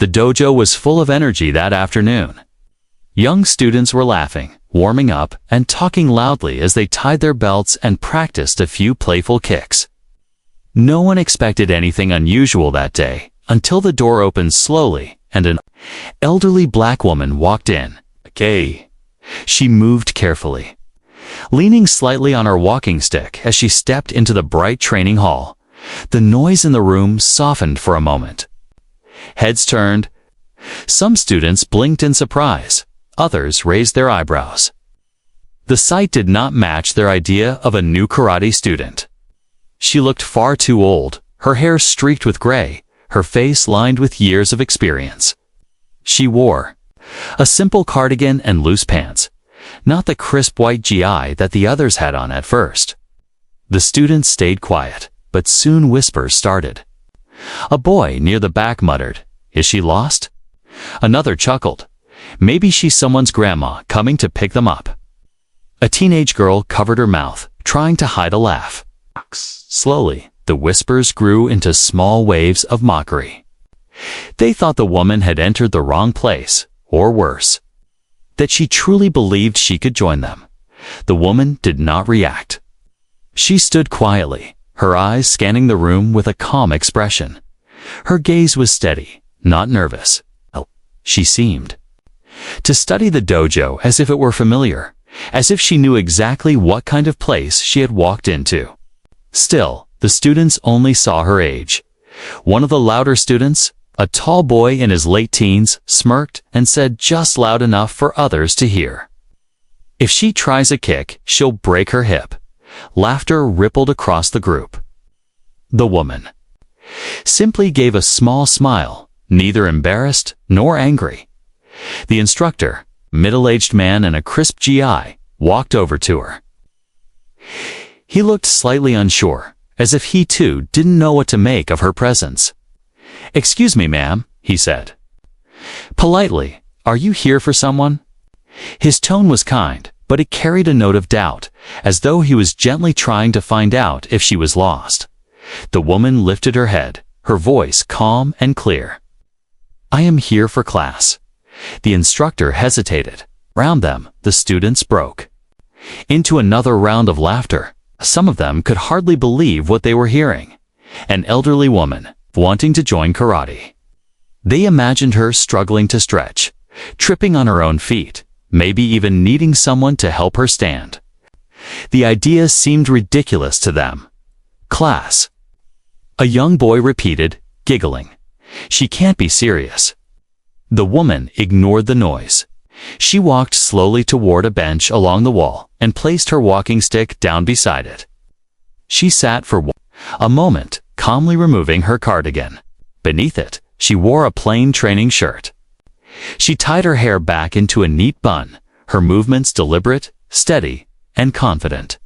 The dojo was full of energy that afternoon. Young students were laughing, warming up, and talking loudly as they tied their belts and practiced a few playful kicks. No one expected anything unusual that day until the door opened slowly and an elderly black woman walked in. Okay. She moved carefully, leaning slightly on her walking stick as she stepped into the bright training hall. The noise in the room softened for a moment. Heads turned. Some students blinked in surprise. Others raised their eyebrows. The sight did not match their idea of a new karate student. She looked far too old, her hair streaked with gray, her face lined with years of experience. She wore a simple cardigan and loose pants, not the crisp white GI that the others had on at first. The students stayed quiet, but soon whispers started. A boy near the back muttered, "Is she lost?" Another chuckled, "Maybe she's someone's grandma coming to pick them up." A teenage girl covered her mouth, trying to hide a laugh. Slowly, the whispers grew into small waves of mockery. They thought the woman had entered the wrong place, or worse, that she truly believed she could join them. The woman did not react. She stood quietly, her eyes scanning the room with a calm expression. Her gaze was steady, not nervous. She seemed to study the dojo as if it were familiar, as if she knew exactly what kind of place she had walked into. Still, the students only saw her age. One of the louder students, a tall boy in his late teens, smirked and said just loud enough for others to hear, "If she tries a kick, she'll break her hip." Laughter rippled across the group. The woman simply gave a small smile, neither embarrassed nor angry. The instructor, a middle-aged man in a crisp GI, walked over to her. He looked slightly unsure, as if he too didn't know what to make of her presence. "Excuse me, ma'am," he said. Politely, "Are you here for someone?" His tone was kind, but it carried a note of doubt, as though he was gently trying to find out if she was lost. The woman lifted her head, her voice calm and clear. "I am here for class." The instructor hesitated. Around them, the students broke into another round of laughter. Some of them could hardly believe what they were hearing. An elderly woman, wanting to join karate. They imagined her struggling to stretch, tripping on her own feet, maybe even needing someone to help her stand. The idea seemed ridiculous to them. "Class," a young boy repeated, giggling. "She can't be serious." The woman ignored the noise. She walked slowly toward a bench along the wall and placed her walking stick down beside it. She sat for a moment, calmly removing her cardigan. Beneath it, she wore a plain training shirt. She tied her hair back into a neat bun, her movements deliberate, steady, and confident.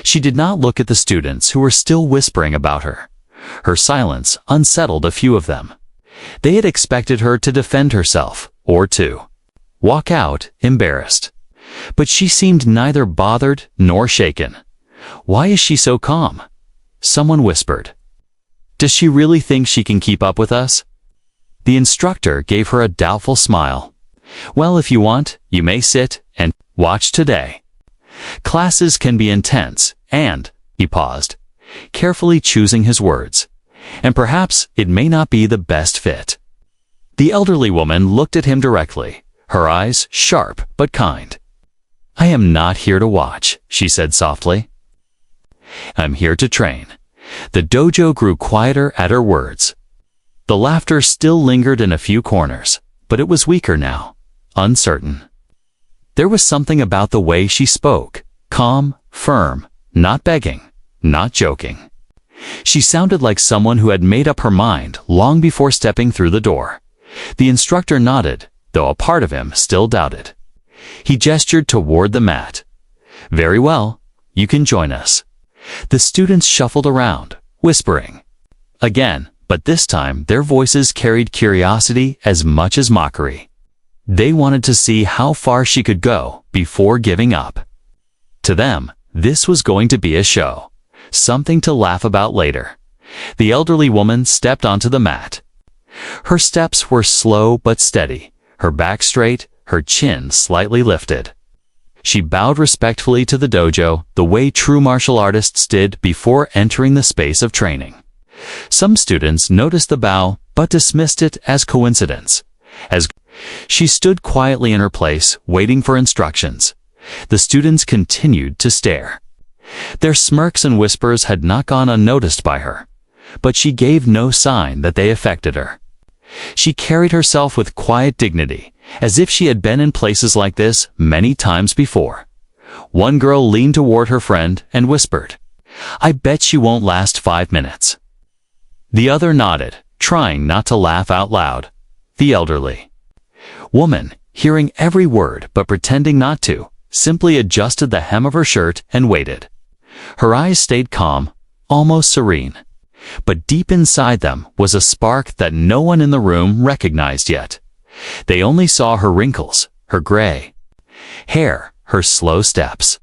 She did not look at the students who were still whispering about her. Her silence unsettled a few of them. They had expected her to defend herself, or to walk out embarrassed. But she seemed neither bothered nor shaken. "Why is she so calm?" Someone whispered. "Does she really think she can keep up with us?" The instructor gave her a doubtful smile. "Well, if you want, you may sit and watch today. Classes can be intense, and," he paused, carefully choosing his words, "and perhaps it may not be the best fit." The elderly woman looked at him directly, her eyes sharp but kind. "I am not here to watch," she said softly. "I'm here to train." The dojo grew quieter at her words. The laughter still lingered in a few corners, but it was weaker now, uncertain. There was something about the way she spoke, calm, firm, not begging, not joking. She sounded like someone who had made up her mind long before stepping through the door. The instructor nodded, though a part of him still doubted. He gestured toward the mat. "Very well, you can join us." The students shuffled around, whispering. Again, but this time their voices carried curiosity as much as mockery. They wanted to see how far she could go before giving up. To them, this was going to be a show, something to laugh about later. The elderly woman stepped onto the mat. Her steps were slow but steady, her back straight, her chin slightly lifted. She bowed respectfully to the dojo the way true martial artists did before entering the space of training. Some students noticed the bow but dismissed it as coincidence. As she stood quietly in her place, waiting for instructions, the students continued to stare. Their smirks and whispers had not gone unnoticed by her, but she gave no sign that they affected her. She carried herself with quiet dignity, as if she had been in places like this many times before. One girl leaned toward her friend and whispered, "I bet she won't last 5 minutes." The other nodded, trying not to laugh out loud. The elderly woman, hearing every word but pretending not to, simply adjusted the hem of her shirt and waited. Her eyes stayed calm, almost serene. But deep inside them was a spark that no one in the room recognized yet. They only saw her wrinkles, her gray hair, her slow steps.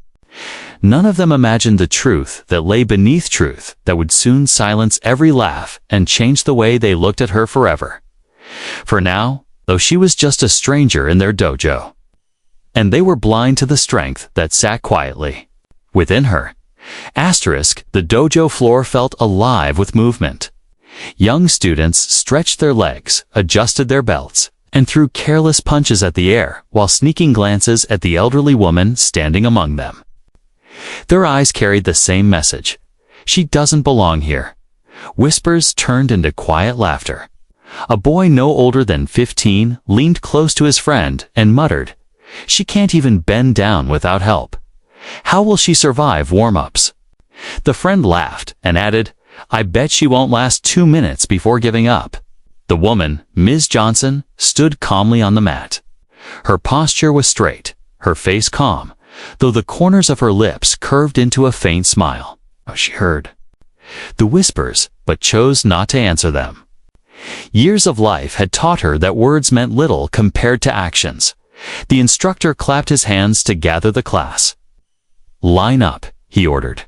None of them imagined the truth that lay beneath truth that would soon silence every laugh and change the way they looked at her forever. For now, though she was just a stranger in their dojo, and they were blind to the strength that sat quietly within her. The dojo floor felt alive with movement. Young students stretched their legs, adjusted their belts, and threw careless punches at the air while sneaking glances at the elderly woman standing among them. Their eyes carried the same message. She doesn't belong here. Whispers turned into quiet laughter. A boy no older than 15 leaned close to his friend and muttered, "She can't even bend down without help. How will she survive warm-ups?" The friend laughed and added, "I bet she won't last 2 minutes before giving up." The woman, Ms. Johnson, stood calmly on the mat. Her posture was straight, her face calm, though the corners of her lips curved into a faint smile. She heard the whispers, but chose not to answer them. Years of life had taught her that words meant little compared to actions. The instructor clapped his hands to gather the class. "Line up," he ordered.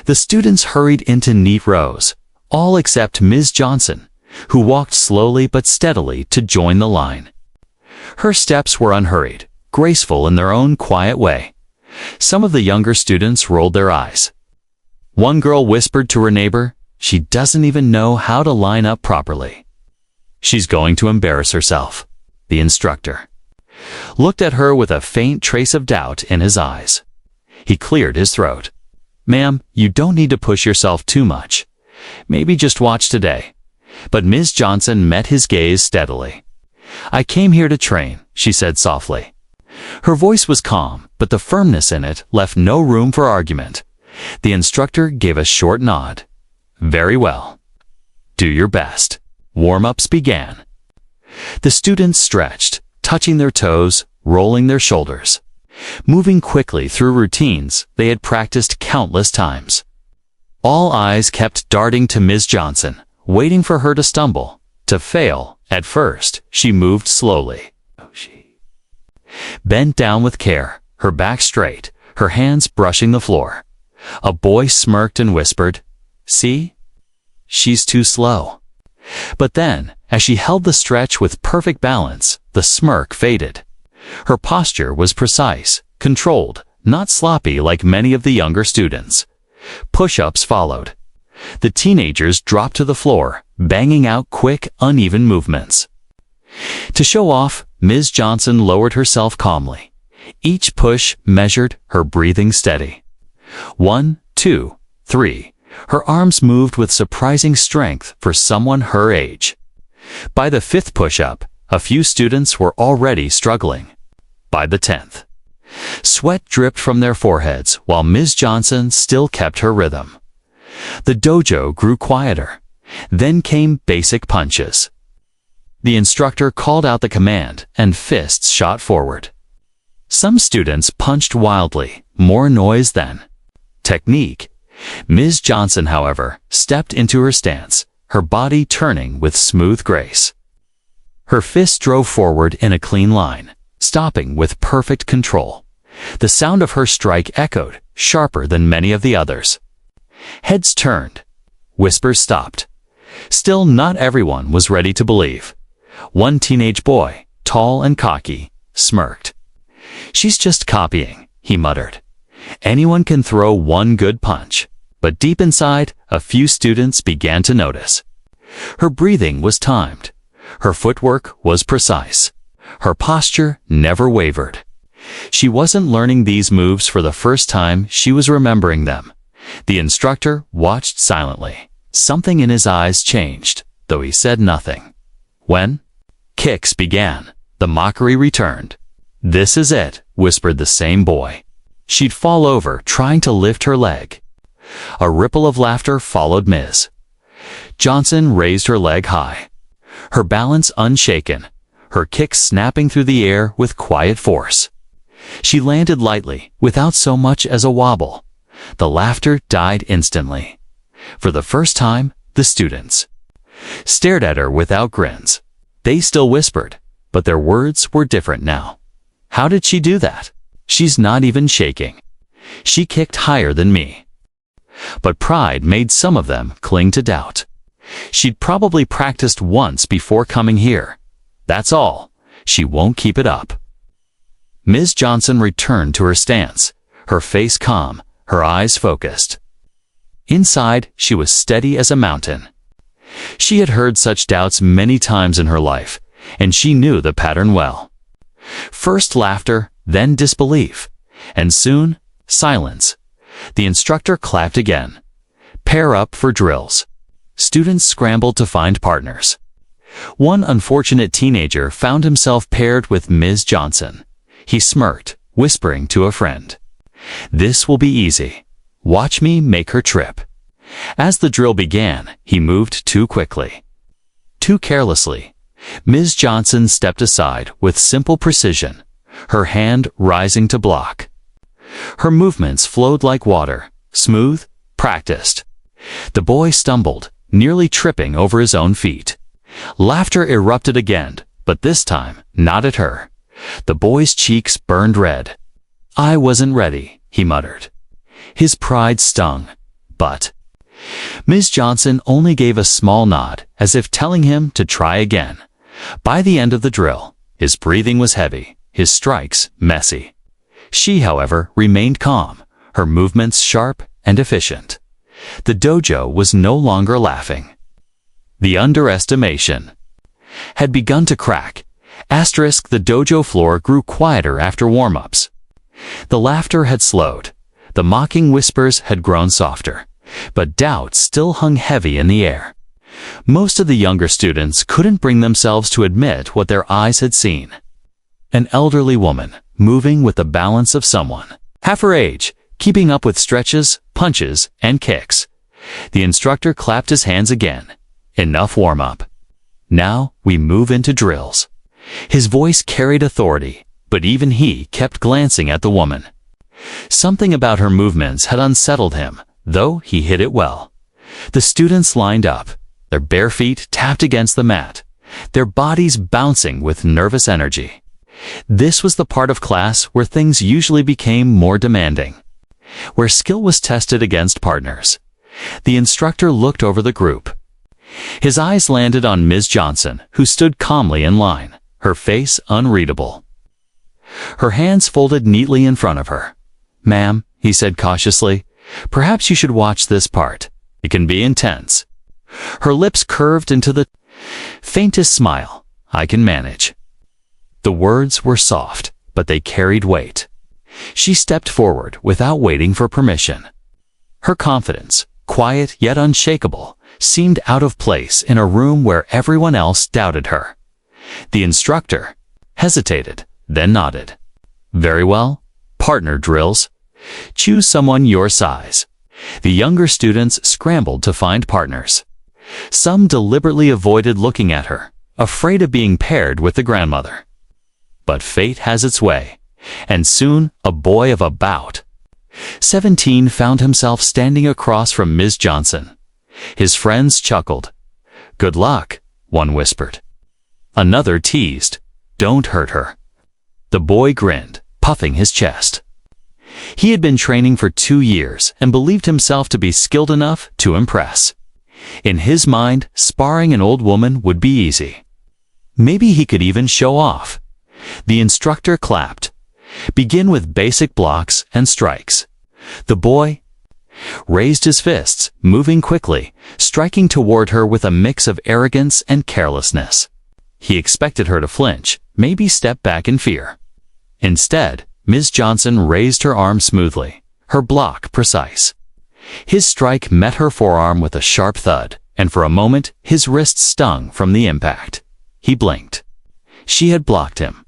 The students hurried into neat rows, all except Ms. Johnson, who walked slowly but steadily to join the line. Her steps were unhurried, graceful in their own quiet way. Some of the younger students rolled their eyes. One girl whispered to her neighbor, "She doesn't even know how to line up properly." "She's going to embarrass herself." The instructor looked at her with a faint trace of doubt in his eyes. He cleared his throat. "Ma'am, you don't need to push yourself too much. Maybe just watch today." But Ms. Johnson met his gaze steadily. "I came here to train," she said softly. Her voice was calm, but the firmness in it left no room for argument. The instructor gave a short nod. "Very well. Do your best." Warm-ups began. The students stretched, touching their toes, rolling their shoulders, moving quickly through routines they had practiced countless times. All eyes kept darting to Ms. Johnson, waiting for her to stumble, to fail. At first, she moved slowly. She bent down with care, her back straight, her hands brushing the floor. A boy smirked and whispered, "See? She's too slow." But then, as she held the stretch with perfect balance, the smirk faded. Her posture was precise, controlled, not sloppy like many of the younger students. Push-ups followed. The teenagers dropped to the floor, banging out quick, uneven movements. To show off, Ms. Johnson lowered herself calmly. Each push measured, her breathing steady. 1, 2, 3. Her arms moved with surprising strength for someone her age. By the 5th push-up, a few students were already struggling. By the 10th, sweat dripped from their foreheads while Ms. Johnson still kept her rhythm. The dojo grew quieter. Then came basic punches. The instructor called out the command, and fists shot forward. Some students punched wildly, more noise than technique. Ms. Johnson, however, stepped into her stance, her body turning with smooth grace. Her fist drove forward in a clean line, stopping with perfect control. The sound of her strike echoed, sharper than many of the others. Heads turned. Whispers stopped. Still, not everyone was ready to believe. One teenage boy, tall and cocky, smirked. "She's just copying," he muttered. "Anyone can throw one good punch." But deep inside, a few students began to notice. Her breathing was timed. Her footwork was precise. Her posture never wavered. She wasn't learning these moves for the first time, she was remembering them. The instructor watched silently. Something in his eyes changed, though he said nothing. When kicks began, the mockery returned. "This is it," whispered the same boy. She'd fall over, trying to lift her leg. A ripple of laughter followed Ms. Johnson raised her leg high, her balance unshaken, her kicks snapping through the air with quiet force. She landed lightly, without so much as a wobble. The laughter died instantly. For the first time, the students stared at her without grins. They still whispered, but their words were different now. "How did she do that? She's not even shaking. She kicked higher than me." But pride made some of them cling to doubt. She'd probably practiced once before coming here. That's all. She won't keep it up. Ms. Johnson returned to her stance, her face calm, her eyes focused. Inside, she was steady as a mountain. She had heard such doubts many times in her life, and she knew the pattern well. First laughter, then disbelief, and soon, silence. The instructor clapped again. "Pair up for drills." Students scrambled to find partners. One unfortunate teenager found himself paired with Ms. Johnson. He smirked, whispering to a friend, "This will be easy. Watch me make her trip." As the drill began, he moved too quickly, too carelessly. Ms. Johnson stepped aside with simple precision, her hand rising to block. Her movements flowed like water, smooth, practiced. The boy stumbled, nearly tripping over his own feet. Laughter erupted again, but this time, not at her. The boy's cheeks burned red. "I wasn't ready," he muttered. His pride stung, but Ms. Johnson only gave a small nod, as if telling him to try again. By the end of the drill, his breathing was heavy, his strikes messy. She, however, remained calm, her movements sharp and efficient. The dojo was no longer laughing. The underestimation had begun to crack. The dojo floor grew quieter after warm-ups. The laughter had slowed. The mocking whispers had grown softer. But doubt still hung heavy in the air. Most of the younger students couldn't bring themselves to admit what their eyes had seen. An elderly woman, moving with the balance of someone half her age, keeping up with stretches, punches, and kicks. The instructor clapped his hands again. Enough warm-up. Now we move into drills. His voice carried authority, but even he kept glancing at the woman. Something about her movements had unsettled him, though he hid it well. The students lined up, their bare feet tapped against the mat, their bodies bouncing with nervous energy. This was the part of class where things usually became more demanding, where skill was tested against partners. The instructor looked over the group. His eyes landed on Ms. Johnson, who stood calmly in line, her face unreadable. Her hands folded neatly in front of her. "Ma'am," he said cautiously, "perhaps you should watch this part. It can be intense." Her lips curved into the faintest smile. "I can manage." The words were soft, but they carried weight. She stepped forward without waiting for permission. Her confidence, quiet yet unshakable, seemed out of place in a room where everyone else doubted her. The instructor hesitated, then nodded. "Very well. Partner drills. Choose someone your size." The younger students scrambled to find partners. Some deliberately avoided looking at her, afraid of being paired with the grandmother. But fate has its way, and soon a boy of about 17 found himself standing across from Ms. Johnson. His friends chuckled. "Good luck," one whispered. Another teased, "Don't hurt her." The boy grinned, puffing his chest. He had been training for 2 years and believed himself to be skilled enough to impress. In his mind, sparring an old woman would be easy. Maybe he could even show off. The instructor clapped. Begin with basic blocks and strikes. The boy raised his fists, moving quickly, striking toward her with a mix of arrogance and carelessness. He expected her to flinch, maybe step back in fear. Instead, Ms. Johnson raised her arm smoothly, her block precise. His strike met her forearm with a sharp thud, and for a moment his wrist stung from the impact. He blinked. She had blocked him.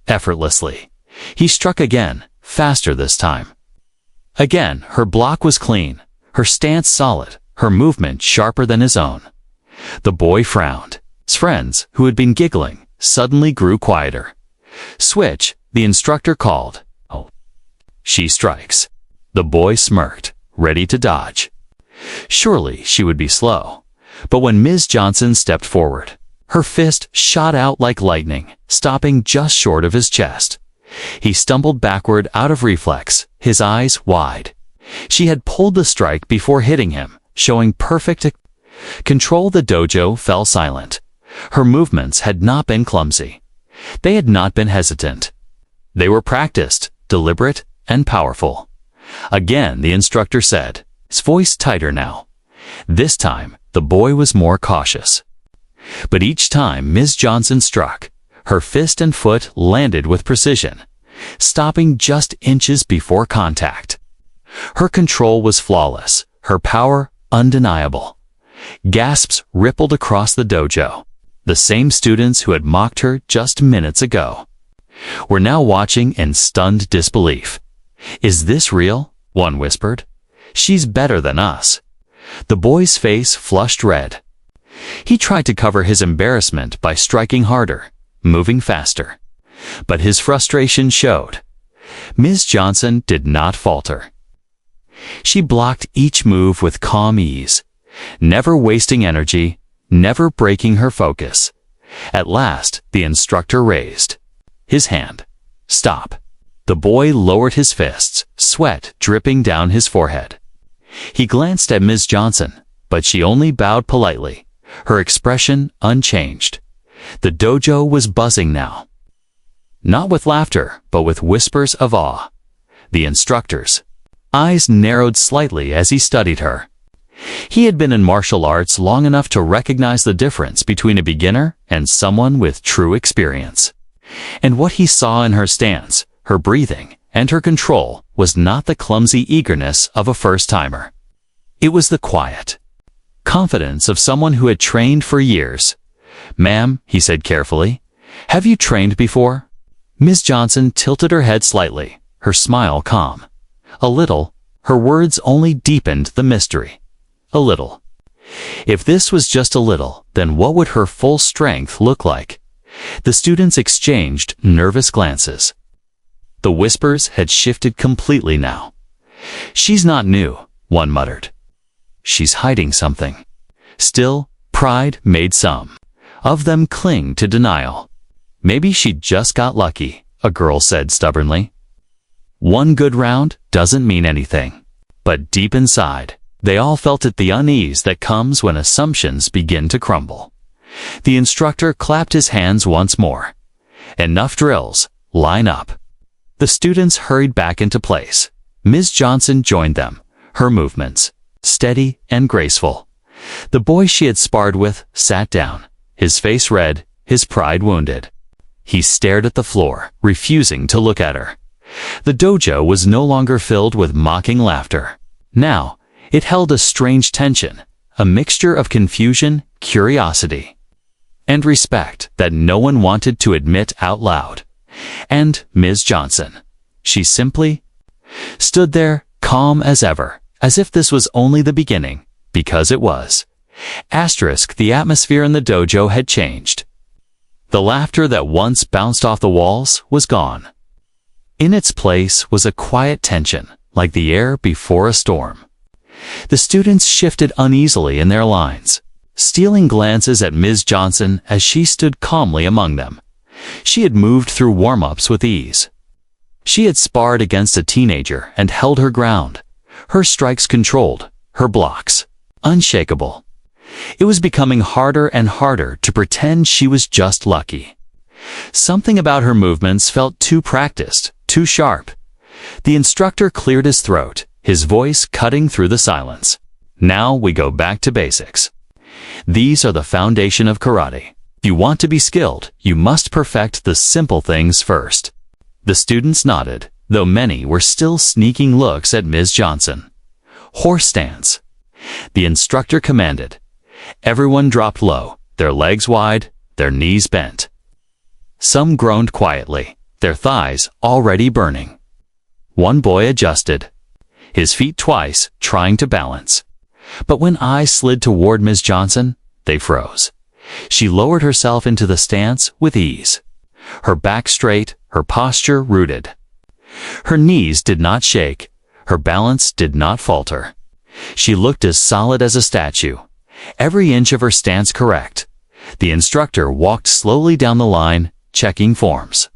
Effortlessly. He struck again, faster this time. Again, her block was clean, her stance solid, her movement sharper than his own. The boy frowned. His friends, who had been giggling, suddenly grew quieter. Switch, the instructor called. Oh. She strikes. The boy smirked, ready to dodge. Surely she would be slow. But when Ms. Johnson stepped forward, her fist shot out like lightning, stopping just short of his chest. He stumbled backward out of reflex, his eyes wide. She had pulled the strike before hitting him, showing perfect control. The dojo fell silent. Her movements had not been clumsy. They had not been hesitant. They were practiced, deliberate, and powerful. Again, the instructor said, his voice tighter now. This time, the boy was more cautious. But each time Ms. Johnson struck, her fist and foot landed with precision, stopping just inches before contact. Her control was flawless, her power undeniable. Gasps rippled across the dojo. The same students who had mocked her just minutes ago were now watching in stunned disbelief. "Is this real?" one whispered. "She's better than us." The boy's face flushed red. He tried to cover his embarrassment by striking harder, moving faster. But his frustration showed. Ms. Johnson did not falter. She blocked each move with calm ease, never wasting energy, never breaking her focus. At last, the instructor raised his hand. "Stop." The boy lowered his fists, sweat dripping down his forehead. He glanced at Ms. Johnson, but she only bowed politely, her expression unchanged. The dojo was buzzing now. Not with laughter, but with whispers of awe. The instructor's eyes narrowed slightly as he studied her. He had been in martial arts long enough to recognize the difference between a beginner and someone with true experience. And what he saw in her stance, her breathing, and her control was not the clumsy eagerness of a first-timer. It was the quiet confidence of someone who had trained for years. "Ma'am," he said carefully, "have you trained before?" Ms. Johnson tilted her head slightly, her smile calm. A little. Her words only deepened the mystery. A little. If this was just a little, then what would her full strength look like? The students exchanged nervous glances. The whispers had shifted completely now. "She's not new," one muttered. "She's hiding something." Still, pride made some of them cling to denial. "Maybe she just got lucky," a girl said stubbornly. One good round doesn't mean anything. But deep inside, they all felt the unease that comes when assumptions begin to crumble. The instructor clapped his hands once more. "Enough drills. Line up." The students hurried back into place. Ms. Johnson joined them, her movements steady and graceful. The boy she had sparred with sat down, his face red, his pride wounded. He stared at the floor, refusing to look at her. The dojo was no longer filled with mocking laughter. Now, it held a strange tension, a mixture of confusion, curiosity, and respect that no one wanted to admit out loud. And Ms. Johnson, she simply stood there, calm as ever, as if this was only the beginning, because it was. The atmosphere in the dojo had changed. The laughter that once bounced off the walls was gone. In its place was a quiet tension, like the air before a storm. The students shifted uneasily in their lines, stealing glances at Ms. Johnson as she stood calmly among them. She had moved through warm-ups with ease. She had sparred against a teenager and held her ground, her strikes controlled, her blocks unshakable. It was becoming harder and harder to pretend she was just lucky. Something about her movements felt too practiced, too sharp. The instructor cleared his throat, his voice cutting through the silence. Now we go back to basics. These are the foundation of karate. If you want to be skilled, you must perfect the simple things first. The students nodded, though many were still sneaking looks at Ms. Johnson. Horse stance. The instructor commanded. Everyone dropped low, their legs wide, their knees bent. Some groaned quietly, their thighs already burning. One boy adjusted, his feet twice, trying to balance. But when eyes slid toward Ms. Johnson, they froze. She lowered herself into the stance with ease. Her back straight, her posture rooted. Her knees did not shake, her balance did not falter. She looked as solid as a statue, every inch of her stance correct. The instructor walked slowly down the line, checking forms.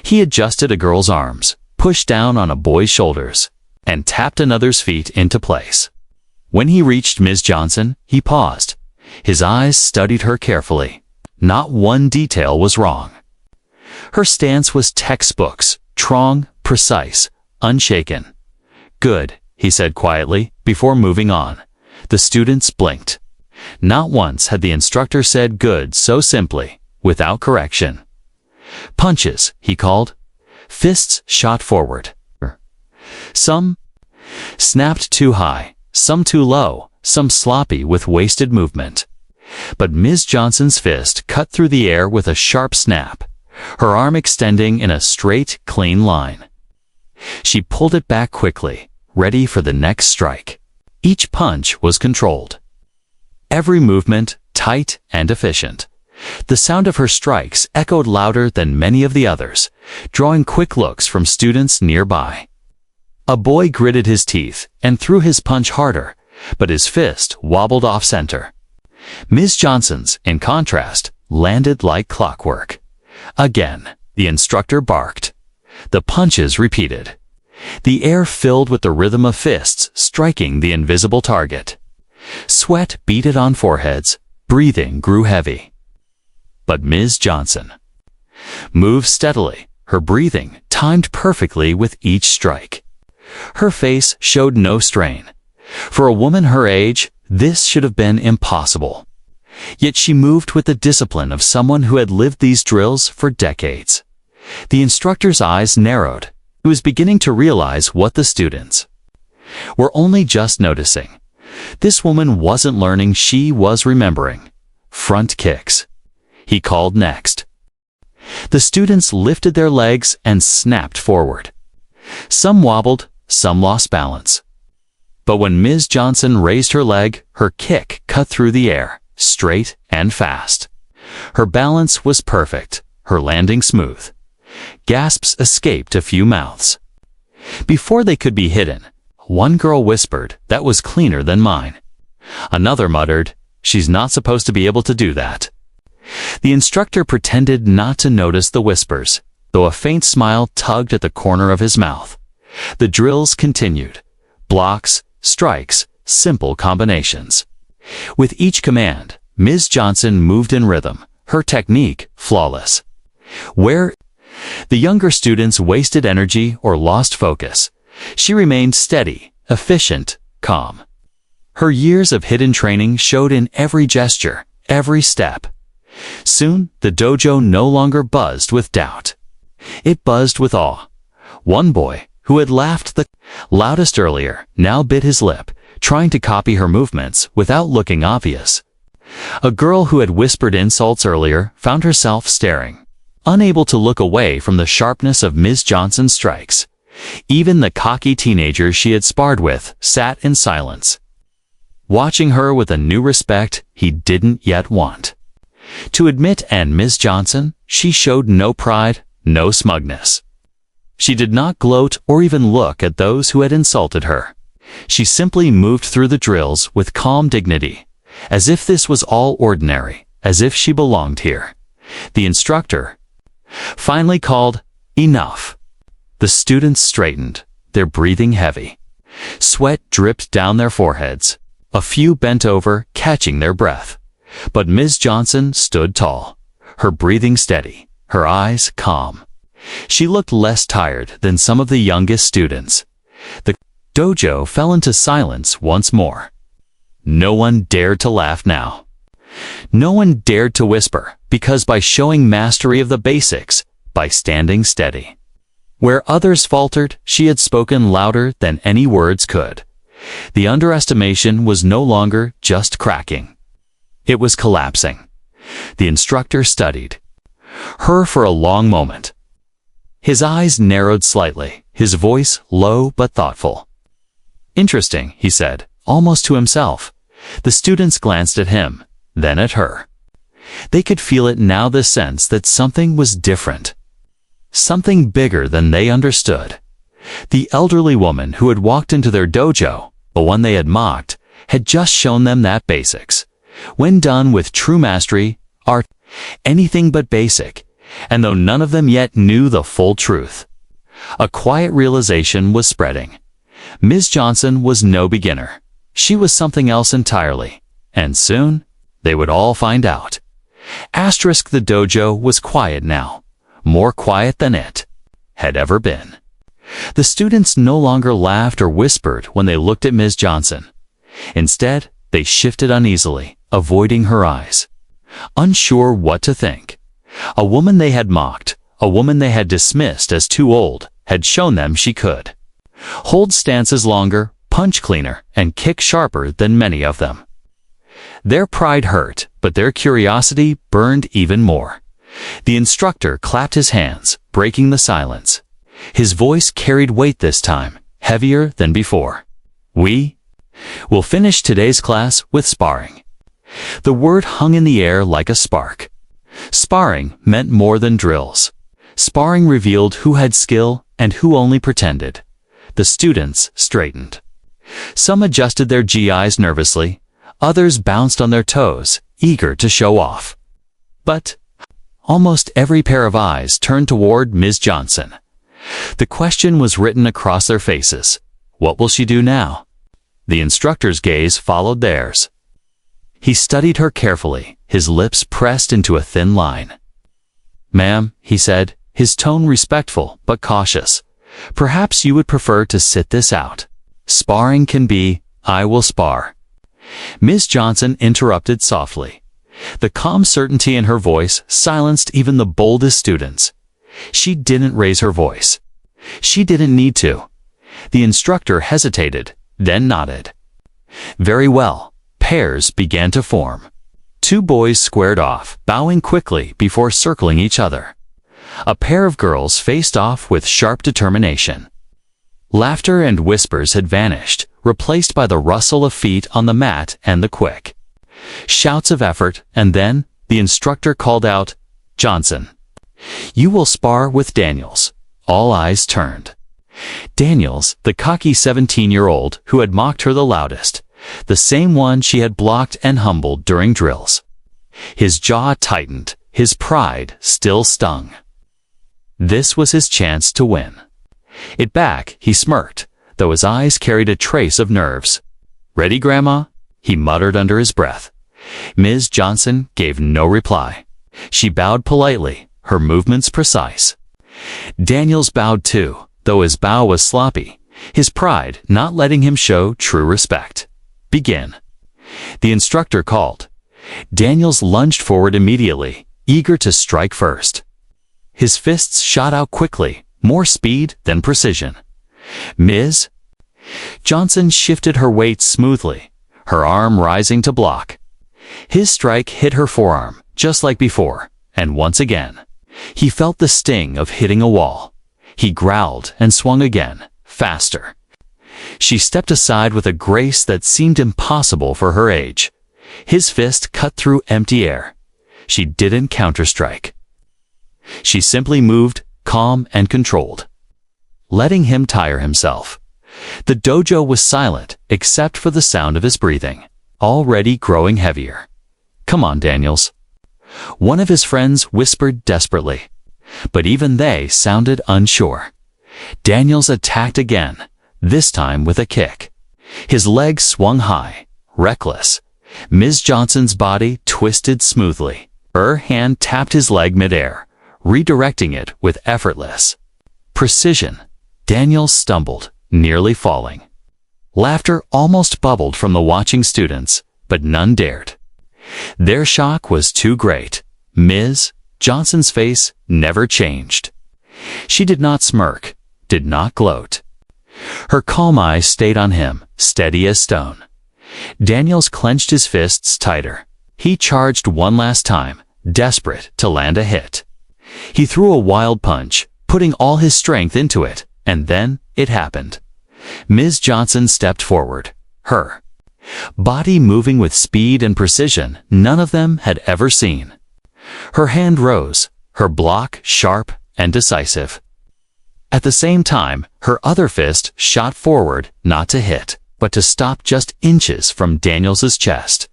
He adjusted a girl's arms, pushed down on a boy's shoulders, and tapped another's feet into place. When he reached Ms. Johnson, he paused. His eyes studied her carefully. Not one detail was wrong. Her stance was textbooks, strong, precise, unshaken. Good, he said quietly, before moving on. The students blinked. Not once had the instructor said good so simply, without correction. Punches, he called. Fists shot forward. Some snapped too high, some too low, some sloppy with wasted movement. But Ms. Johnson's fist cut through the air with a sharp snap, her arm extending in a straight, clean line. She pulled it back quickly, ready for the next strike. Each punch was controlled. Every movement tight and efficient. The sound of her strikes echoed louder than many of the others, drawing quick looks from students nearby. A boy gritted his teeth and threw his punch harder, but his fist wobbled off-center. Ms. Johnson's, in contrast, landed like clockwork. Again, the instructor barked. The punches repeated. The air filled with the rhythm of fists striking the invisible target. Sweat beaded on foreheads, breathing grew heavy. But Ms. Johnson moved steadily, her breathing timed perfectly with each strike. Her face showed no strain. For a woman her age, this should have been impossible. Yet she moved with the discipline of someone who had lived these drills for decades. The instructor's eyes narrowed. He was beginning to realize what the students were only just noticing. This woman wasn't learning, she was remembering. Front kicks. He called next. The students lifted their legs and snapped forward. Some wobbled, some lost balance. But when Ms. Johnson raised her leg, her kick cut through the air, straight and fast. Her balance was perfect, her landing smooth. Gasps escaped a few mouths. Before they could be hidden, one girl whispered, "That was cleaner than mine." Another muttered, "She's not supposed to be able to do that." The instructor pretended not to notice the whispers, though a faint smile tugged at the corner of his mouth. The drills continued. Blocks, strikes, simple combinations. With each command, Ms. Johnson moved in rhythm, her technique flawless. Where the younger students wasted energy or lost focus, she remained steady, efficient, calm. Her years of hidden training showed in every gesture, every step. Soon, the dojo no longer buzzed with doubt. It buzzed with awe. One boy, who had laughed the loudest earlier, now bit his lip, trying to copy her movements without looking obvious. A girl who had whispered insults earlier found herself staring, unable to look away from the sharpness of Ms. Johnson's strikes. Even the cocky teenager she had sparred with sat in silence, watching her with a new respect he didn't yet want to admit. And Ms. Johnson, she showed no pride, no smugness. She did not gloat or even look at those who had insulted her. She simply moved through the drills with calm dignity, as if this was all ordinary, as if she belonged here. The instructor finally called, "Enough." The students straightened, their breathing heavy. Sweat dripped down their foreheads. A few bent over, catching their breath. But Ms. Johnson stood tall, her breathing steady, her eyes calm. She looked less tired than some of the youngest students. The dojo fell into silence once more. No one dared to laugh now. No one dared to whisper, because by showing mastery of the basics, by standing steady. Where others faltered, she had spoken louder than any words could. The underestimation was no longer just cracking. It was collapsing. The instructor studied her for a long moment. His eyes narrowed slightly, his voice low but thoughtful. "Interesting," he said, almost to himself. The students glanced at him, then at her. They could feel it now, the sense that something was different. Something bigger than they understood. The elderly woman who had walked into their dojo, the one they had mocked, had just shown them that basics, when done with true mastery, are anything but basic, and though none of them yet knew the full truth. A quiet realization was spreading. Ms. Johnson was no beginner. She was something else entirely, and soon they would all find out. The dojo was quiet now, more quiet than it had ever been. The students no longer laughed or whispered when they looked at Ms. Johnson. Instead, they shifted uneasily, avoiding her eyes, unsure what to think. A woman they had mocked, a woman they had dismissed as too old, had shown them she could hold stances longer, punch cleaner, and kick sharper than many of them. Their pride hurt, but their curiosity burned even more. The instructor clapped his hands, breaking the silence. His voice carried weight this time, heavier than before. "We will finish today's class with sparring." The word hung in the air like a spark. Sparring meant more than drills. Sparring revealed who had skill and who only pretended. The students straightened. Some adjusted their GIs nervously, others bounced on their toes, eager to show off. But almost every pair of eyes turned toward Ms. Johnson. The question was written across their faces. What will she do now? The instructor's gaze followed theirs. He studied her carefully, his lips pressed into a thin line. "Ma'am," he said, his tone respectful but cautious, "perhaps you would prefer to sit this out. Sparring can be, I will spar." Ms. Johnson interrupted softly. The calm certainty in her voice silenced even the boldest students. She didn't raise her voice. She didn't need to. The instructor hesitated, then nodded. Very well. Pairs began to form. Two boys squared off, bowing quickly before circling each other. A pair of girls faced off with sharp determination. Laughter and whispers had vanished, replaced by the rustle of feet on the mat and the quick shouts of effort, and then the instructor called out, "Johnson, you will spar with Daniels." All eyes turned. Daniels, the cocky 17-year-old who had mocked her the loudest, the same one she had blocked and humbled during drills. His jaw tightened, his pride still stung. This was his chance to win. It back, he smirked, though his eyes carried a trace of nerves. "Ready, Grandma?" he muttered under his breath. Ms. Johnson gave no reply. She bowed politely, her movements precise. Daniels bowed too, though his bow was sloppy, his pride not letting him show true respect. "Begin." The instructor called. Daniels lunged forward immediately, eager to strike first. His fists shot out quickly, more speed than precision. Ms. Johnson shifted her weight smoothly, her arm rising to block. His strike hit her forearm, just like before, and once again. He felt the sting of hitting a wall. He growled and swung again, faster. She stepped aside with a grace that seemed impossible for her age. His fist cut through empty air. She didn't counterstrike. She simply moved, calm and controlled, letting him tire himself. The dojo was silent, except for the sound of his breathing, already growing heavier. "Come on, Daniels," one of his friends whispered desperately. But even they sounded unsure. Daniels attacked again, this time with a kick. His leg swung high, reckless. Ms. Johnson's body twisted smoothly. Her hand tapped his leg midair, redirecting it with effortless precision. Daniel stumbled, nearly falling. Laughter almost bubbled from the watching students, but none dared. Their shock was too great. Ms. Johnson's face never changed. She did not smirk, did not gloat. Her calm eyes stayed on him, steady as stone. Daniels clenched his fists tighter. He charged one last time, desperate to land a hit. He threw a wild punch, putting all his strength into it, and then it happened. Ms. Johnson stepped forward, her body moving with speed and precision none of them had ever seen. Her hand rose, her block sharp and decisive. At the same time, her other fist shot forward, not to hit, but to stop just inches from Daniels's chest.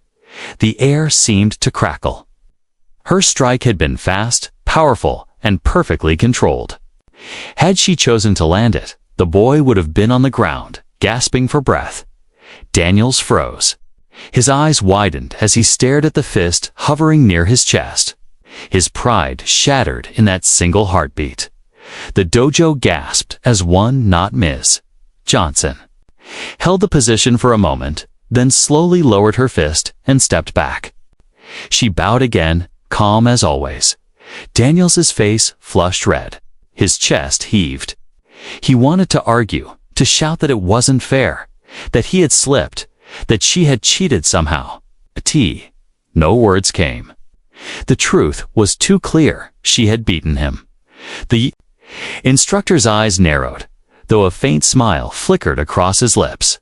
The air seemed to crackle. Her strike had been fast, powerful, and perfectly controlled. Had she chosen to land it, the boy would have been on the ground, gasping for breath. Daniels froze. His eyes widened as he stared at the fist hovering near his chest. His pride shattered in that single heartbeat. The dojo gasped as one, not Ms. Johnson, held the position for a moment, then slowly lowered her fist and stepped back. She bowed again, calm as always. Daniels's face flushed red. His chest heaved. He wanted to argue, to shout that it wasn't fair, that he had slipped, that she had cheated somehow. No words came. The truth was too clear. She had beaten him. The instructor's eyes narrowed, though a faint smile flickered across his lips.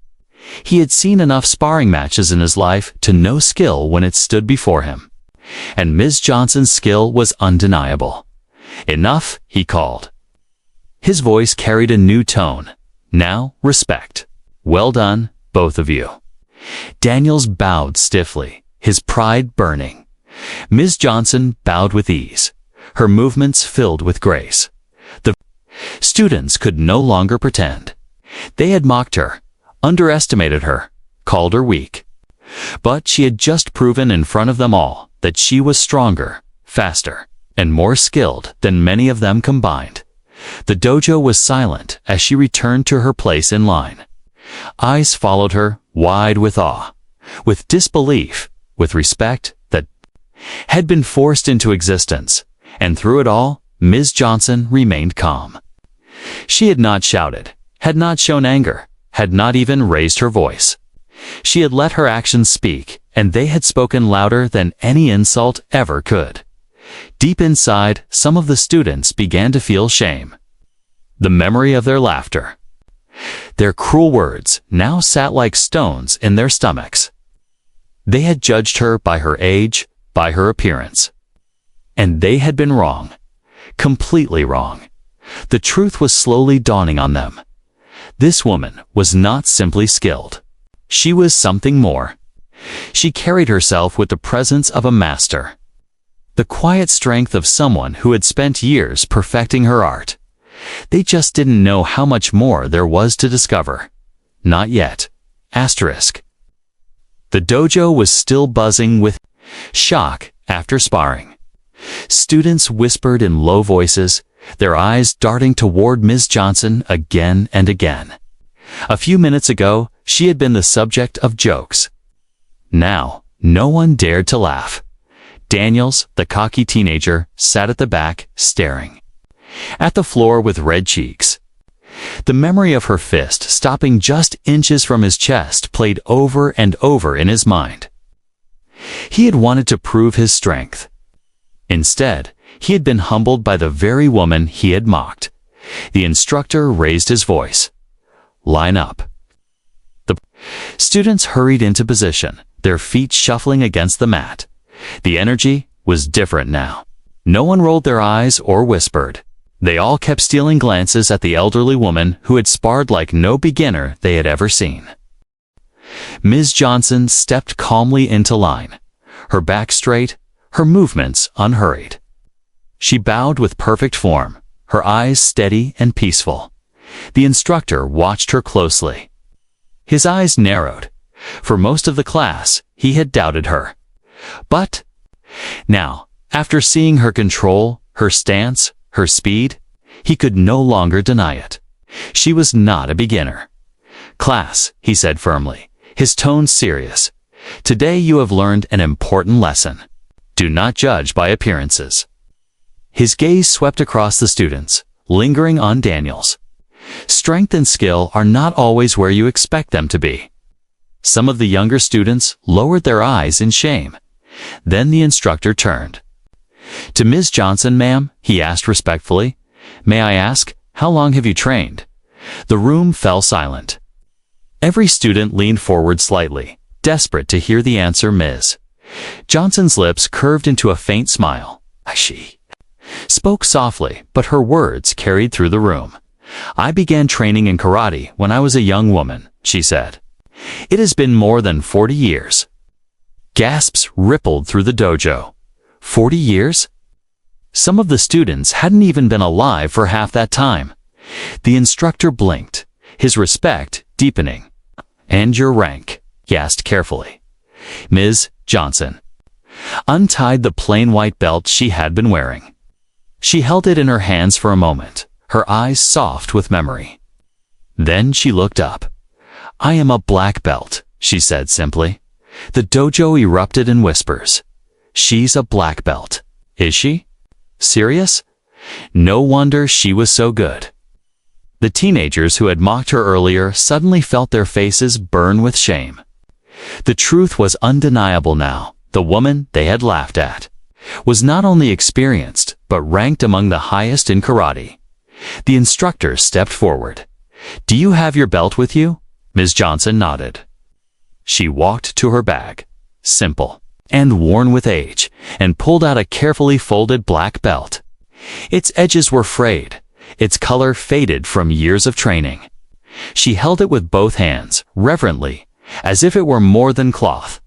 He had seen enough sparring matches in his life to know skill when it stood before him. And Ms. Johnson's skill was undeniable. "Enough," he called. His voice carried a new tone. "Now, respect. Well done, both of you." Daniels bowed stiffly, his pride burning. Ms. Johnson bowed with ease, her movements filled with grace. The students could no longer pretend. They had mocked her, underestimated her, called her weak. But she had just proven in front of them all that she was stronger, faster, and more skilled than many of them combined. The dojo was silent as she returned to her place in line. Eyes followed her, wide with awe, with disbelief, with respect that had been forced into existence, and through it all, Ms. Johnson remained calm. She had not shouted, had not shown anger, had not even raised her voice. She had let her actions speak, and they had spoken louder than any insult ever could. Deep inside, some of the students began to feel shame. The memory of their laughter. Their cruel words now sat like stones in their stomachs. They had judged her by her age, by her appearance. And they had been wrong. Completely wrong. The truth was slowly dawning on them. This woman was not simply skilled. She was something more. She carried herself with the presence of a master. The quiet strength of someone who had spent years perfecting her art. They just didn't know how much more there was to discover. Not yet. Asterisk. The dojo was still buzzing with shock after sparring. Students whispered in low voices, their eyes darting toward Ms. Johnson again and again. A few minutes ago, she had been the subject of jokes. Now, no one dared to laugh. Daniels, the cocky teenager, sat at the back, staring at the floor with red cheeks. The memory of her fist stopping just inches from his chest played over and over in his mind. He had wanted to prove his strength. Instead, he had been humbled by the very woman he had mocked. The instructor raised his voice. "Line up." The students hurried into position, their feet shuffling against the mat. The energy was different now. No one rolled their eyes or whispered. They all kept stealing glances at the elderly woman who had sparred like no beginner they had ever seen. Ms. Johnson stepped calmly into line, her back straight, her movements unhurried. She bowed with perfect form, her eyes steady and peaceful. The instructor watched her closely. His eyes narrowed, For most of the class, he had doubted her. But now, after seeing her control, her stance, her speed, he could no longer deny it. She was not a beginner. "Class," he said firmly, his tone serious, "today you have learned an important lesson. Do not judge by appearances." His gaze swept across the students, lingering on Daniel's. Strength and skill are not always where you expect them to be. Some of the younger students lowered their eyes in shame. Then the instructor turned. "To Ms. Johnson, ma'am," he asked respectfully, "may I ask, how long have you trained?" The room fell silent. Every student leaned forward slightly, desperate to hear the answer. Ms. Johnson's lips curved into a faint smile. She spoke softly, but her words carried through the room. "I began training in karate when I was a young woman," she said. "It has been more than 40 years. Gasps rippled through the dojo. 40 years? Some of the students hadn't even been alive for half that time. The instructor blinked, his respect deepening. "And your rank?" he asked carefully. Ms. Johnson untied the plain white belt she had been wearing. She held it in her hands for a moment, her eyes soft with memory. Then she looked up. "I am a black belt," she said simply. The dojo erupted in whispers. "She's a black belt. Is she? Serious? No wonder she was so good." The teenagers who had mocked her earlier suddenly felt their faces burn with shame. The truth was undeniable now. The woman they had laughed at was not only experienced, but ranked among the highest in karate. The instructor stepped forward. "Do you have your belt with you?" Ms. Johnson nodded. She walked to her bag, simple and worn with age, and pulled out a carefully folded black belt. Its edges were frayed, its color faded from years of training. She held it with both hands, reverently, as if it were more than cloth,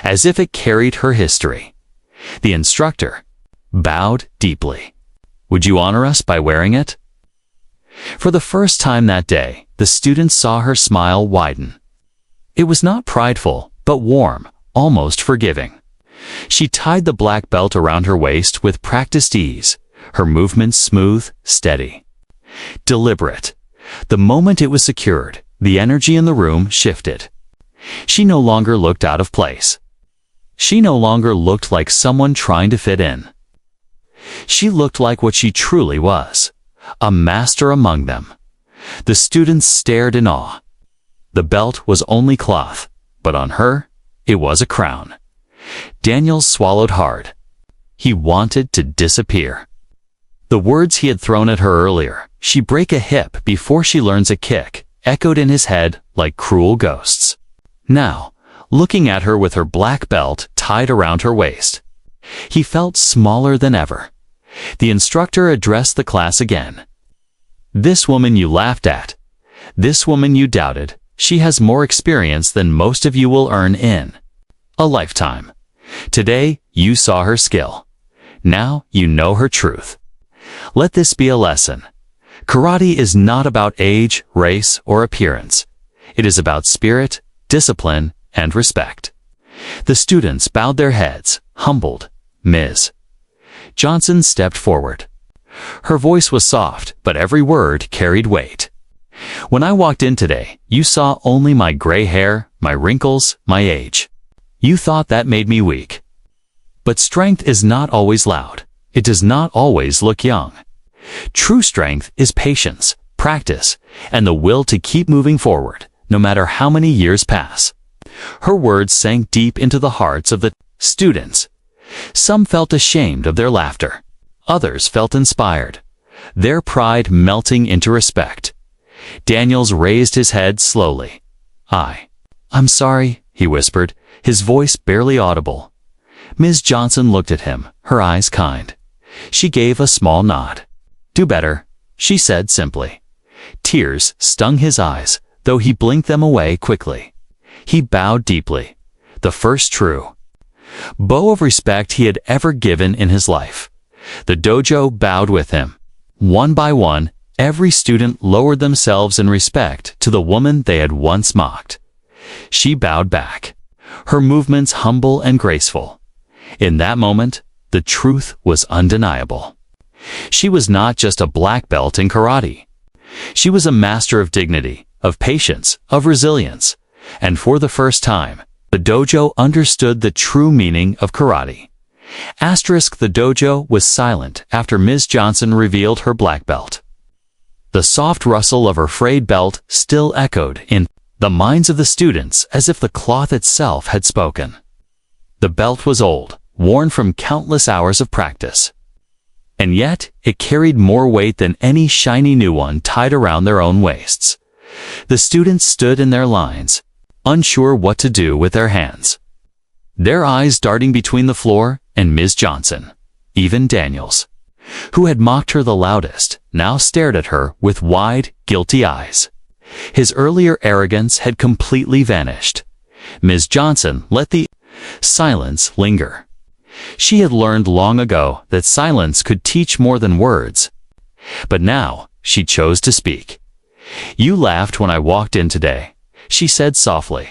as if it carried her history. The instructor bowed deeply. "Would you honor us by wearing it?" For the first time that day, the students saw her smile widen. It was not prideful, but warm, almost forgiving. She tied the black belt around her waist with practiced ease, her movements smooth, steady, deliberate. The moment it was secured, the energy in the room shifted. She no longer looked out of place. She no longer looked like someone trying to fit in. She looked like what she truly was, a master among them. The students stared in awe. The belt was only cloth, but on her, it was a crown. Daniel swallowed hard. He wanted to disappear. The words he had thrown at her earlier, "She break a hip before she learns a kick," echoed in his head like cruel ghosts. Now, looking at her with her black belt tied around her waist, he felt smaller than ever. The instructor addressed the class again. "This woman you laughed at, this woman you doubted, she has more experience than most of you will earn in a lifetime. Today, you saw her skill. Now you know her truth. Let this be a lesson. Karate is not about age, race, or appearance. It is about spirit, discipline, and respect." The students bowed their heads, humbled. Ms. Johnson stepped forward. Her voice was soft, but every word carried weight. "When I walked in today, you saw only my gray hair, my wrinkles, my age. You thought that made me weak. But strength is not always loud. It does not always look young. True strength is patience, practice, and the will to keep moving forward, no matter how many years pass." Her words sank deep into the hearts of the students. Some felt ashamed of their laughter. Others felt inspired, their pride melting into respect. Daniels raised his head slowly. I'm sorry," he whispered, his voice barely audible. Ms. Johnson looked at him, her eyes kind. She gave a small nod. "Do better," she said simply. Tears stung his eyes, though he blinked them away quickly. He bowed deeply, the first true bow of respect he had ever given in his life. The dojo bowed with him. One by one, every student lowered themselves in respect to the woman they had once mocked. She bowed back, her movements humble and graceful. In that moment, the truth was undeniable. She was not just a black belt in karate. She was a master of dignity, of patience, of resilience, and for the first time, the dojo understood the true meaning of karate. The dojo was silent after Ms. Johnson revealed her black belt. The soft rustle of her frayed belt still echoed in the minds of the students as if the cloth itself had spoken. The belt was old, worn from countless hours of practice. And yet, it carried more weight than any shiny new one tied around their own waists. The students stood in their lines, unsure what to do with their hands. Their eyes darting between the floor and Ms. Johnson. Even Daniels, who had mocked her the loudest, now stared at her with wide, guilty eyes. His earlier arrogance had completely vanished. Ms. Johnson let the silence linger. She had learned long ago that silence could teach more than words. But now, she chose to speak. "You laughed when I walked in today," she said softly.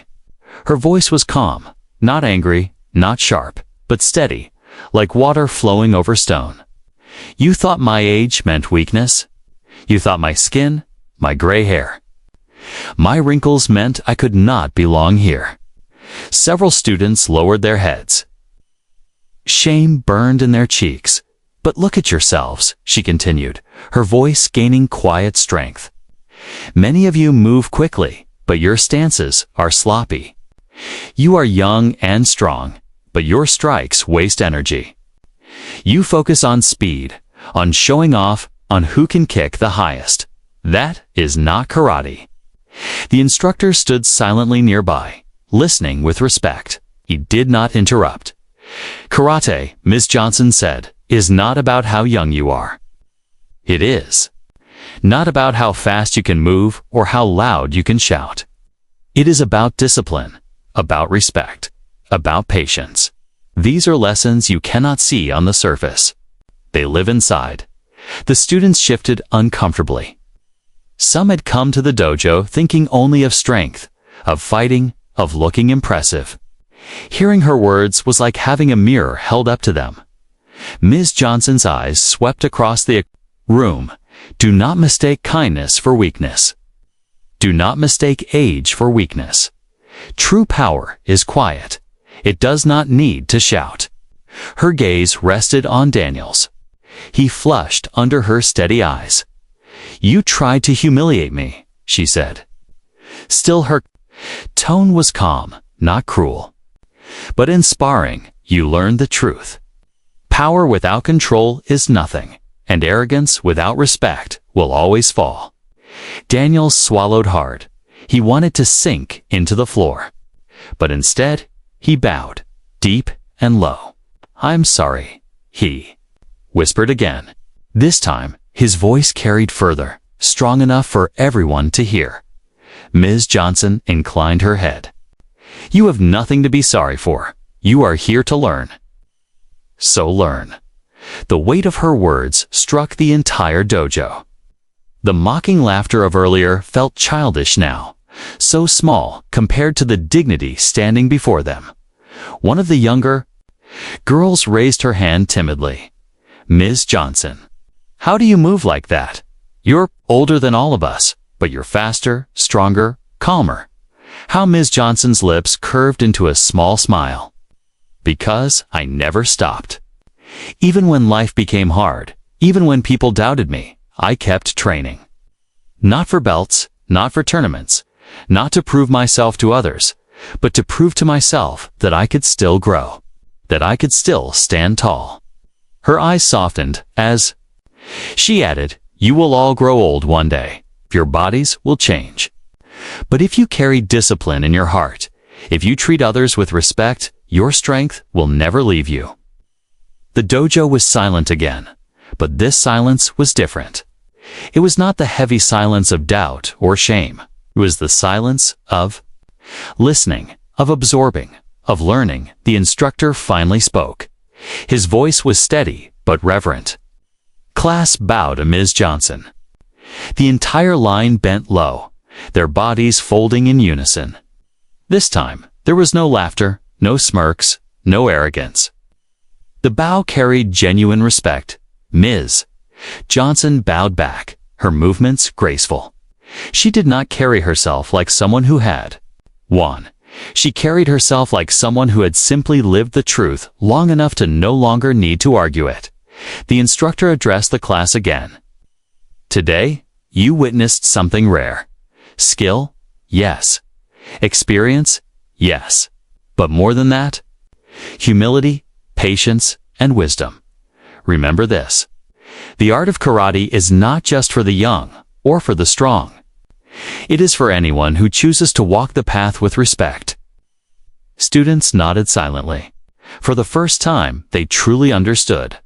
Her voice was calm, not angry, not sharp, but steady, like water flowing over stone. "You thought my age meant weakness. You thought my skin, my gray hair, my wrinkles meant I could not belong here." Several students lowered their heads. Shame burned in their cheeks. "But look at yourselves," she continued, her voice gaining quiet strength. "Many of you move quickly, but your stances are sloppy. You are young and strong, but your strikes waste energy. You focus on speed, on showing off, on who can kick the highest. That is not karate." The instructor stood silently nearby, listening with respect. He did not interrupt. "Karate," Ms. Johnson said, "is not about how young you are. It is not about how fast you can move or how loud you can shout. It is about discipline, about respect, about patience. These are lessons you cannot see on the surface. They live inside." The students shifted uncomfortably. Some had come to the dojo thinking only of strength, of fighting, of looking impressive. Hearing her words was like having a mirror held up to them. Ms. Johnson's eyes swept across the room. "Do not mistake kindness for weakness. Do not mistake age for weakness. True power is quiet. It does not need to shout." Her gaze rested on Daniels. He flushed under her steady eyes. "You tried to humiliate me," she said. Still her tone was calm, not cruel. "But in sparring, you learned the truth. Power without control is nothing, and arrogance without respect will always fall." Daniels swallowed hard. He wanted to sink into the floor. But instead, he bowed, deep and low. "I'm sorry," he whispered again. This time, his voice carried further, strong enough for everyone to hear. Ms. Johnson inclined her head. "You have nothing to be sorry for. You are here to learn. So learn." The weight of her words struck the entire dojo. The mocking laughter of earlier felt childish now, so small compared to the dignity standing before them. One of the younger girls raised her hand timidly. "Ms. Johnson, how do you move like that? You're older than all of us, but you're faster, stronger, calmer." How Ms. Johnson's lips curved into a small smile. "Because I never stopped. Even when life became hard, even when people doubted me, I kept training. Not for belts, not for tournaments, not to prove myself to others, but to prove to myself that I could still grow, that I could still stand tall." Her eyes softened as she added, "You will all grow old one day. Your bodies will change. But if you carry discipline in your heart, if you treat others with respect, your strength will never leave you." The dojo was silent again, but this silence was different. It was not the heavy silence of doubt or shame. It was the silence of listening, of absorbing, of learning. The instructor finally spoke. His voice was steady but reverent. Class bowed to Ms. Johnson. The entire line bent low, their bodies folding in unison. This time, there was no laughter, no smirks, no arrogance. The bow carried genuine respect. Ms. Johnson bowed back, her movements graceful. She did not carry herself like someone who had won. She carried herself like someone who had simply lived the truth long enough to no longer need to argue it. The instructor addressed the class again. Today, you witnessed something rare. Skill? Yes. Experience? Yes. But more than that? Humility, patience, and wisdom. Remember this. The art of karate is not just for the young or for the strong. It is for anyone who chooses to walk the path with respect. Students nodded silently. For the first time, they truly understood.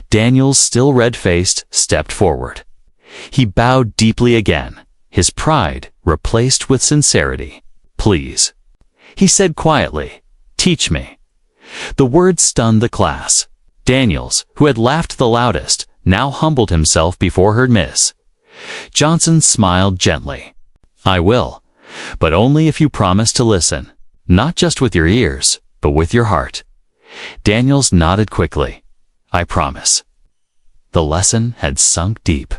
Daniels, still red-faced, stepped forward. He bowed deeply again, his pride replaced with sincerity. Please. He said quietly, teach me. The words stunned the class. Daniels, who had laughed the loudest, now humbled himself before her Miss Johnson smiled gently. I will, but only if you promise to listen, not just with your ears, but with your heart. Daniels nodded quickly. I promise. The lesson had sunk deep.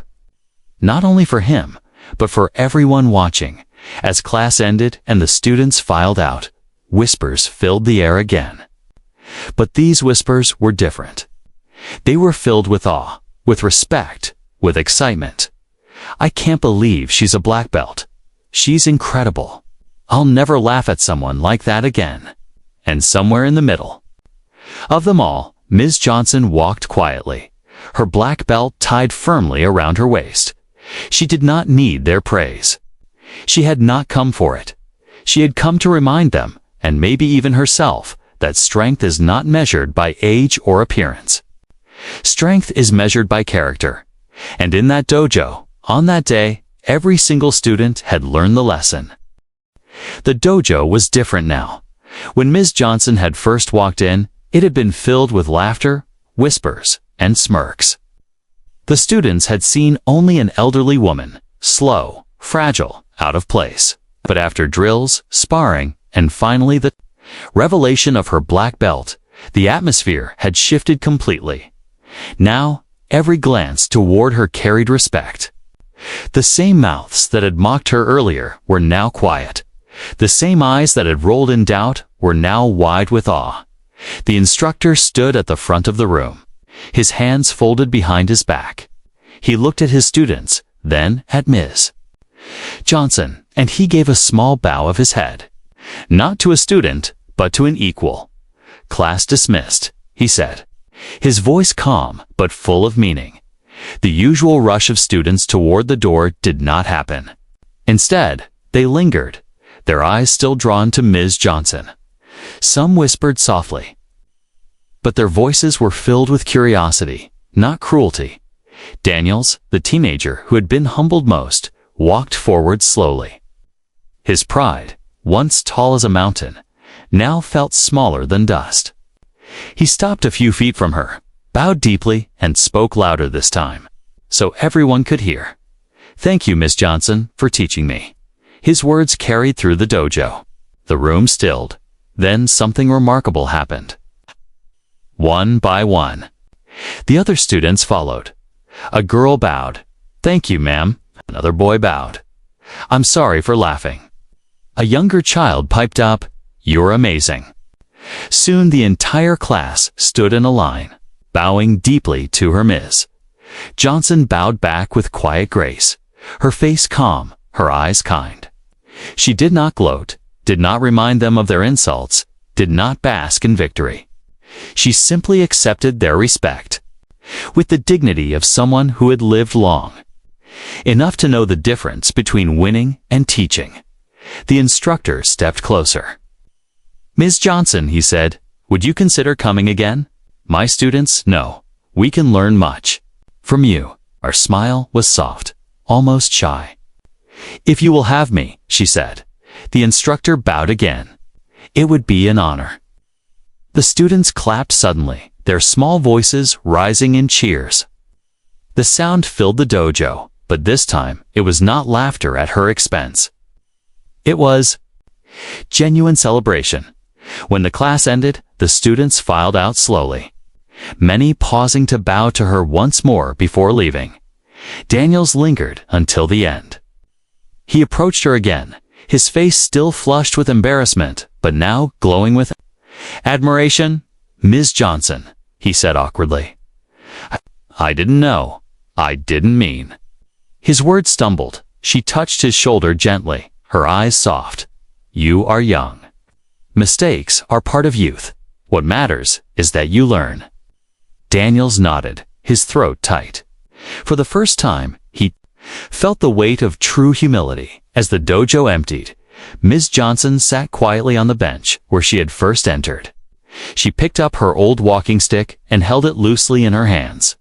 Not only for him, but for everyone watching. As class ended and the students filed out, whispers filled the air again. But these whispers were different. They were filled with awe, with respect, with excitement. I can't believe she's a black belt. She's incredible. I'll never laugh at someone like that again. And somewhere in the middle of them all, Ms. Johnson walked quietly, her black belt tied firmly around her waist. She did not need their praise. She had not come for it. She had come to remind them, and maybe even herself, that strength is not measured by age or appearance. Strength is measured by character. And in that dojo, on that day, every single student had learned the lesson. The dojo was different now. When Ms. Johnson had first walked in, it had been filled with laughter, whispers, and smirks. The students had seen only an elderly woman, slow, fragile, out of place. But after drills, sparring, and finally the revelation of her black belt, the atmosphere had shifted completely. Now, every glance toward her carried respect. The same mouths that had mocked her earlier were now quiet. The same eyes that had rolled in doubt were now wide with awe. The instructor stood at the front of the room, his hands folded behind his back. He looked at his students, then at Ms. Johnson, and he gave a small bow of his head. Not to a student, but to an equal. Class dismissed, he said, his voice calm but full of meaning. The usual rush of students toward the door did not happen. Instead, they lingered, their eyes still drawn to Ms. Johnson. Some whispered softly, but their voices were filled with curiosity, not cruelty. Daniels, the teenager who had been humbled most, walked forward slowly. His pride, once tall as a mountain, now felt smaller than dust. He stopped a few feet from her, bowed deeply, and spoke louder this time, so everyone could hear. Thank you, Miss Johnson, for teaching me. His words carried through the dojo. The room stilled. Then something remarkable happened. One by one, the other students followed. A girl bowed. Thank you, ma'am. Another boy bowed. I'm sorry for laughing. A younger child piped up, You're amazing. Soon the entire class stood in a line, bowing deeply to her Ms. Johnson bowed back with quiet grace, her face calm, her eyes kind. She did not gloat, did not remind them of their insults, did not bask in victory. She simply accepted their respect, with the dignity of someone who had lived long, enough to know the difference between winning and teaching. The instructor stepped closer. Ms. Johnson, he said, would you consider coming again? My students know we can learn much from you. Our smile was soft, almost shy. If you will have me, she said. The instructor bowed again. It would be an honor. The students clapped suddenly, their small voices rising in cheers. The sound filled the dojo, but this time it was not laughter at her expense. It was Genuine celebration. When the class ended, the students filed out slowly, many pausing to bow to her once more before leaving. Daniels lingered until the end. He approached her again, his face still flushed with embarrassment, but now glowing with admiration. "Ms. Johnson," he said awkwardly. I didn't know. I didn't mean." His words stumbled. She touched his shoulder gently, her eyes soft. "You are young. Mistakes are part of youth. What matters is that you learn." Daniels nodded, his throat tight. For the first time, he felt the weight of true humility. As the dojo emptied, Ms. Johnson sat quietly on the bench where she had first entered. She picked up her old walking stick and held it loosely in her hands.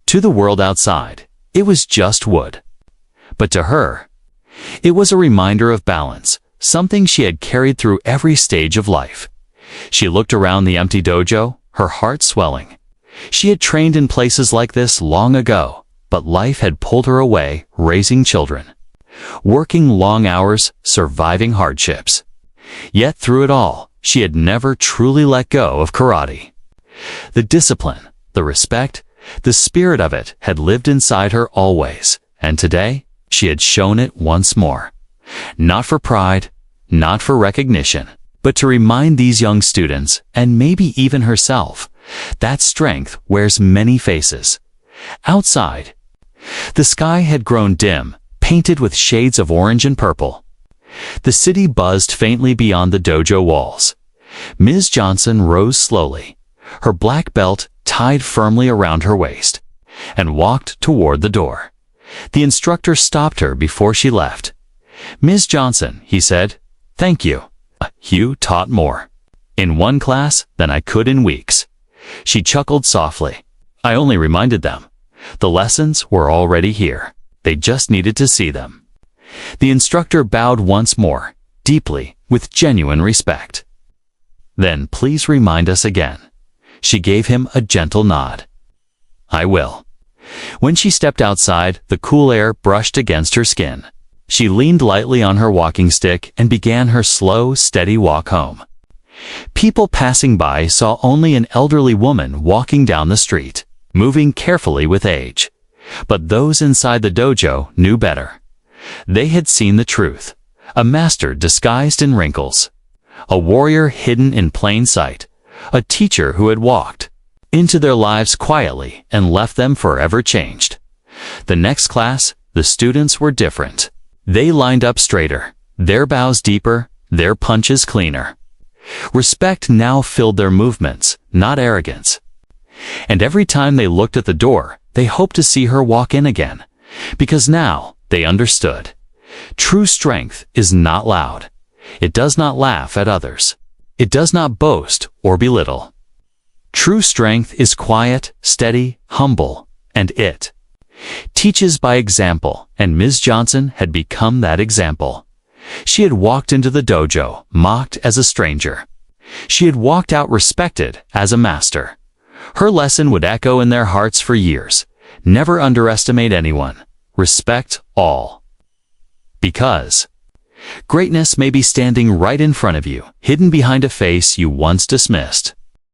To the world outside, it was just wood. But to her, it was a reminder of balance, something she had carried through every stage of life. She looked around the empty dojo, her heart swelling. She had trained in places like this long ago, but life had pulled her away, raising children, working long hours, surviving hardships. Yet through it all, she had never truly let go of karate. The discipline, the respect, the spirit of it had lived inside her always, and today she had shown it once more. Not for pride, not for recognition, but to remind these young students, and maybe even herself, that strength wears many faces. Outside, the sky had grown dim, painted with shades of orange and purple. The city buzzed faintly beyond the dojo walls. Ms. Johnson rose slowly, her black belt tied firmly around her waist, and walked toward the door. The instructor stopped her before she left. "Ms. Johnson," he said, "thank you. You taught more in one class than I could in weeks." She chuckled softly. "I only reminded them. The lessons were already here. They just needed to see them." The instructor bowed once more, deeply, with genuine respect. "Then please remind us again." She gave him a gentle nod. "I will." When she stepped outside, the cool air brushed against her skin. She leaned lightly on her walking stick and began her slow, steady walk home. People passing by saw only an elderly woman walking down the street, moving carefully with age. But those inside the dojo knew better. They had seen the truth. A master disguised in wrinkles. A warrior hidden in plain sight. A teacher who had walked into their lives quietly and left them forever changed. The next class, the students were different. They lined up straighter, their bows deeper, their punches cleaner. Respect now filled their movements, not arrogance. And every time they looked at the door, they hoped to see her walk in again, because now they understood. True strength is not loud. It does not laugh at others. It does not boast or belittle. True strength is quiet, steady, humble, and it teaches by example, and Ms. Johnson had become that example. She had walked into the dojo, mocked as a stranger. She had walked out respected as a master. Her lesson would echo in their hearts for years. Never underestimate anyone. Respect all. Because greatness may be standing right in front of you, hidden behind a face you once dismissed.